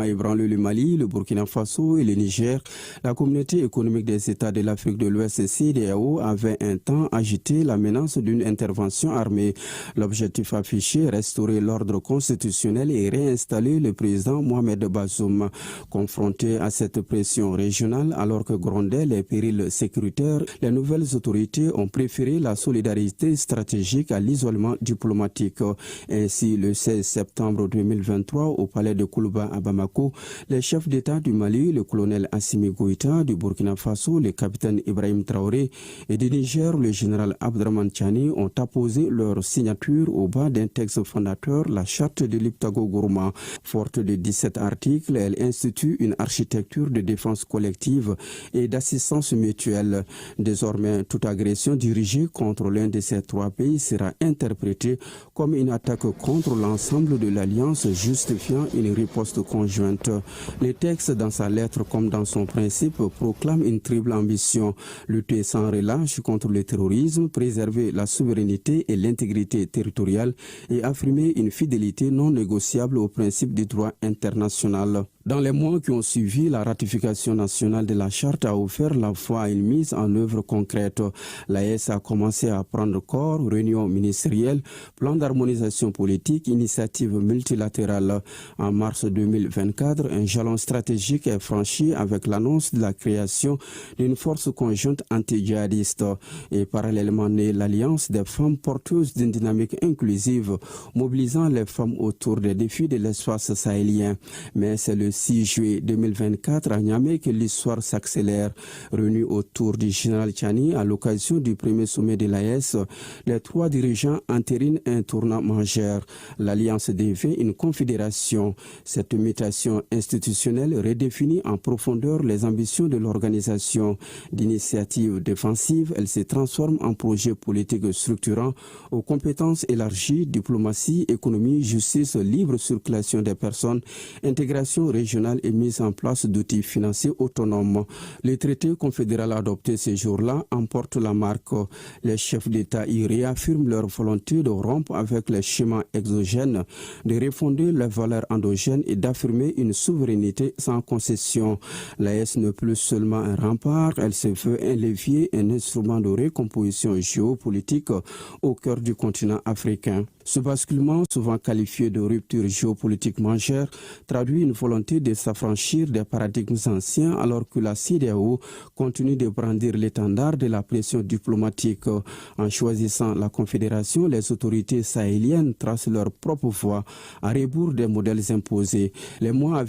mouvements ébranlent le Mali, le Burkina Faso et le Niger, la communauté économique des États de l'Afrique de l'Ouest CEDEAO avait un temps agité la menace d'une intervention armée. L'objectif affiché, restaurer l'ordre constitutionnel et réinstaller le président Mohamed Bazoum. Confronté à cette pression régionale, alors que grondaient les périls sécuritaires, les nouvelles autorités ont préféré la solidarité stratégique à l'isolement diplomatique. Ainsi, le 16 septembre 2023, au palais de Koulouba à Bamako, les chefs d'État du Mali, le colonel Assimi Goïta, du Burkina Faso, le capitaine Ibrahim Traoré, et du Niger, le général Abdraman Tchani, ont apposé leur signature au bas d'un texte fondateur, la charte de l'Iptago Gourma. Forte de 17 articles, elle institue une architecture de défense collective et d'assistance mutuelle. Désormais, toute agression dirigée contre l'un de ces trois pays sera interprétée comme une attaque contre l'ensemble de l'Alliance, justifiant une riposte conjointe. Le texte, dans sa lettre comme dans son principe, proclame une triple ambition: lutter sans relâche contre le terrorisme, préserver la souveraineté et l'intégrité territoriale et affirmer une fidélité non négociable aux principes du droit international. Dans les mois qui ont suivi, la ratification nationale de la charte a offert la voie à une mise en œuvre concrète. L'AES a commencé à prendre corps, réunions ministérielles, plan d'harmonisation politique, initiative multilatérale. En mars 2024, un jalon stratégique est franchi avec l'annonce de la création d'une force conjointe anti-djihadiste et parallèlement née l'Alliance des femmes porteuses d'une dynamique inclusive, mobilisant les femmes autour des défis de l'espace sahélien. Mais c'est le 6 juillet 2024 à Niamey que l'histoire s'accélère. Réunis autour du général Tchani à l'occasion du premier sommet de l'AES, les trois dirigeants entérinent un tournant majeur. L'Alliance devient une confédération. Cette mutation institutionnelle redéfinit en profondeur les ambitions de l'organisation. D'initiative défensive, elle se transforme en projet politique structurant aux compétences élargies, diplomatie, économie, justice, libre circulation des personnes, intégration régionale et mise en place d'outils financiers autonomes. Le traité confédéral adopté ces jours-là emporte la marque. Les chefs d'État y réaffirment leur volonté de rompre avec les schémas exogènes, de refonder les valeurs endogènes et d'affirmer une souveraineté sans concession. L'AES n'est plus seulement un rempart, elle se veut un levier, un instrument de recomposition géopolitique au cœur du continent africain. Ce basculement, souvent qualifié de rupture géopolitique majeure, traduit une volonté de s'affranchir des paradigmes anciens alors que la CEDEAO continue de brandir l'étendard de la pression diplomatique. En choisissant la confédération, les autorités sahéliennes tracent leur propre voie à rebours des modèles imposés. Les mois